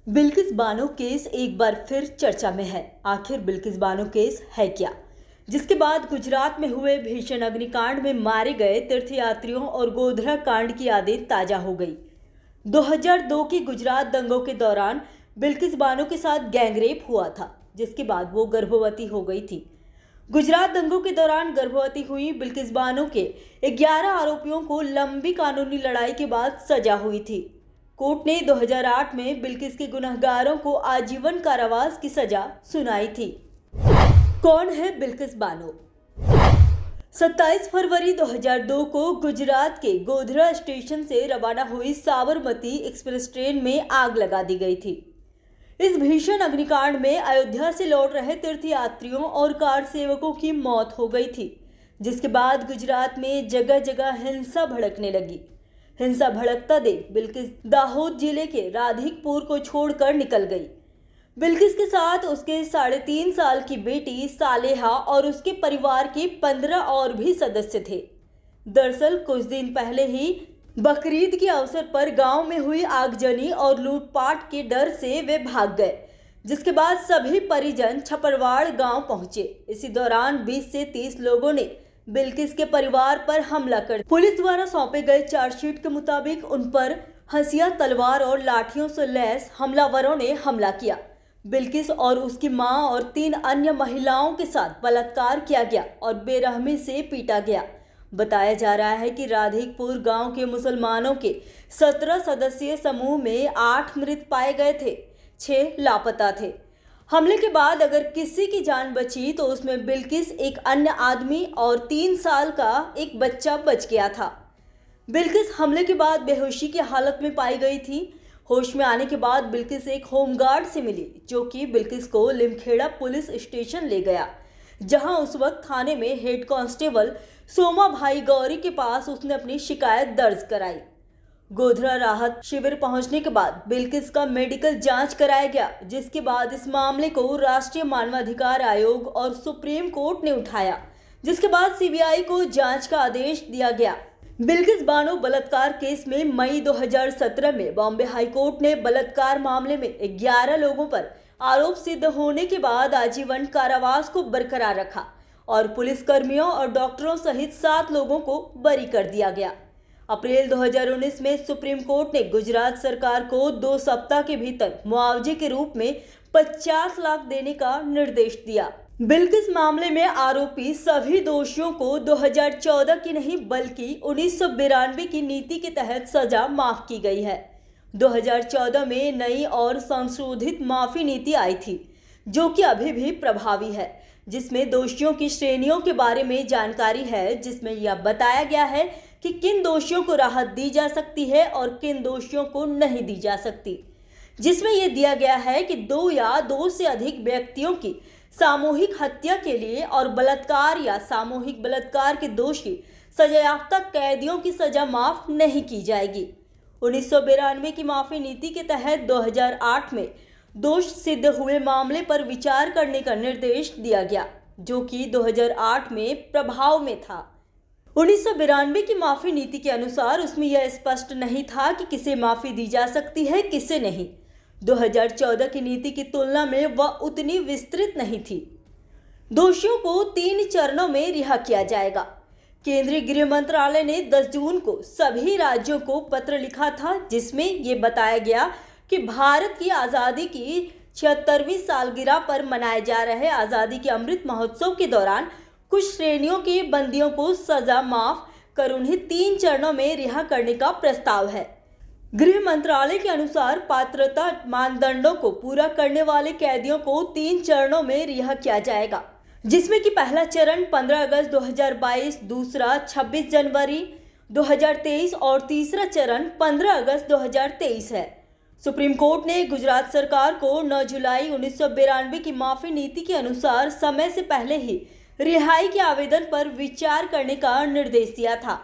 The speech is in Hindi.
बिल्किस बानो केस एक बार फिर चर्चा में है। आखिर बिल्किस बानो केस है क्या, जिसके बाद गुजरात में हुए भीषण अग्निकांड में मारे गए तीर्थयात्रियों और गोधरा कांड की यादें ताजा हो गई। 2002 की गुजरात दंगों के दौरान बिल्किस बानो के साथ गैंगरेप हुआ था, जिसके बाद वो गर्भवती हो गई थी। गुजरात दंगों के दौरान गर्भवती हुई बिल्किस बानो के 11 आरोपियों को लंबी कानूनी लड़ाई के बाद सजा हुई थी। कोर्ट ने 2008 में बिल्किस के गुनहगारों को आजीवन कारावास की सजा सुनाई थी। कौन है बिल्किस बानो? 27 फरवरी 2002 को गुजरात के गोधरा स्टेशन से रवाना हुई साबरमती एक्सप्रेस ट्रेन में आग लगा दी गई थी। इस भीषण अग्निकांड में अयोध्या से लौट रहे तीर्थयात्रियों और कार सेवकों की मौत हो गई थी, जिसके बाद गुजरात में जगह जगह हिंसा भड़कने लगी। हिंसा भड़कता देख बिल्किस दाहोद जिले के राधिकपुर को छोड़कर निकल गई। बिल्किस के साथ उसके 3.5 साल की बेटी सालेहा और उसके परिवार के 15 और भी सदस्य थे। दरअसल कुछ दिन पहले ही बकरीद के अवसर पर गांव में हुई आगजनी और लूटपाट के डर से वे भाग गए, जिसके बाद सभी परिजन छपरवाड़ गांव पहुंचे। इसी दौरान 20 से 30 लोगों ने बिल्किस के परिवार पर हमला कर पुलिस द्वारा सौंपे गए चार्जशीट के मुताबिक उन पर हंसिया, तलवार और लाठियों से लैस हमलावरों ने हमला किया। बिल्किस और उसकी मां और 3 अन्य महिलाओं के साथ बलात्कार किया गया और बेरहमी से पीटा गया। बताया जा रहा है कि राधिकपुर गांव के मुसलमानों के 17 सदस्यीय समूह में 8 मृत पाए गए थे, 6 लापता थे। हमले के बाद अगर किसी की जान बची तो उसमें बिल्किस, एक अन्य आदमी और 3 साल का एक बच्चा बच गया था। बिल्किस हमले के बाद बेहोशी की हालत में पाई गई थी। होश में आने के बाद बिल्किस एक होमगार्ड से मिली, जो कि बिल्किस को लिमखेड़ा पुलिस स्टेशन ले गया, जहां उस वक्त थाने में हेड कांस्टेबल सोमा भाई गौरी के पास उसने अपनी शिकायत दर्ज कराई। गोधरा राहत शिविर पहुंचने के बाद बिल्किस का मेडिकल जांच कराया गया, जिसके बाद इस मामले को राष्ट्रीय मानवाधिकार आयोग और सुप्रीम कोर्ट ने उठाया, जिसके बाद सीबीआई को जांच का आदेश दिया गया। बिल्किस बानो बलात्कार केस में मई 2017 में बॉम्बे हाई कोर्ट ने बलात्कार मामले में 11 लोगों पर आरोप सिद्ध होने के बाद आजीवन कारावास को बरकरार रखा और पुलिसकर्मियों और डॉक्टरों सहित 7 लोगों को बरी कर दिया गया। अप्रैल 2019 में सुप्रीम कोर्ट ने गुजरात सरकार को 2 सप्ताह के भीतर मुआवजे के रूप में 50 लाख देने का निर्देश दिया। बिल्किस मामले में आरोपी सभी दोषियों को 2014 की नहीं बल्कि 1992 की नीति के तहत सजा माफ की गई है। 2014 में नई और संशोधित माफी नीति आई थी, जो कि अभी भी प्रभावी है, जिसमें दोषियों की श्रेणियों के बारे में जानकारी है, जिसमें यह बताया गया है कि किन दोषियों को राहत दी जा सकती है और किन दोषियों को नहीं दी जा सकती। जिसमें यह दिया गया है कि 2 या 2 से अधिक व्यक्तियों की सामूहिक हत्या के लिए और बलात्कार या सामूहिक बलात्कार के दोषी सजायाफ्ता कैदियों की सजा माफ नहीं की जाएगी। 1992 की माफी नीति के तहत 2008 में दोष सिद्ध हुए मामले पर विचार करने का निर्देश दिया गया, जो कि 2008 में प्रभाव में था। 1992 की माफी नीति के अनुसार उसमें यह स्पष्ट नहीं था कि किसे माफी दी जा सकती है, किसे नहीं। 2014 की नीति की तुलना में वह उतनी विस्तृत नहीं थी। दोषियों को 3 चरणों में रिहा किया जाएगा। केंद्रीय गृह मंत्रालय ने 10 जून को सभी राज्यों को पत्र लिखा था, जिसमें यह बताया गया कि भारत की आज़ादी की 76वीं सालगिरह पर मनाए जा रहे आज़ादी के अमृत महोत्सव के दौरान कुछ श्रेणियों के बंदियों को सजा माफ कर उन्हें 3 चरणों में रिहा करने का प्रस्ताव है। गृह मंत्रालय के अनुसार पात्रता मानदंडों को पूरा करने वाले कैदियों को 3 चरणों में रिहा किया जाएगा, जिसमें कि पहला चरण 15 अगस्त 2022, दूसरा 26 जनवरी 2023 और तीसरा चरण 15 अगस्त 2023 है। सुप्रीम कोर्ट ने गुजरात सरकार को 9 जुलाई 1992 की माफी नीति के अनुसार समय से पहले ही रिहाई के आवेदन पर विचार करने का निर्देश दिया था।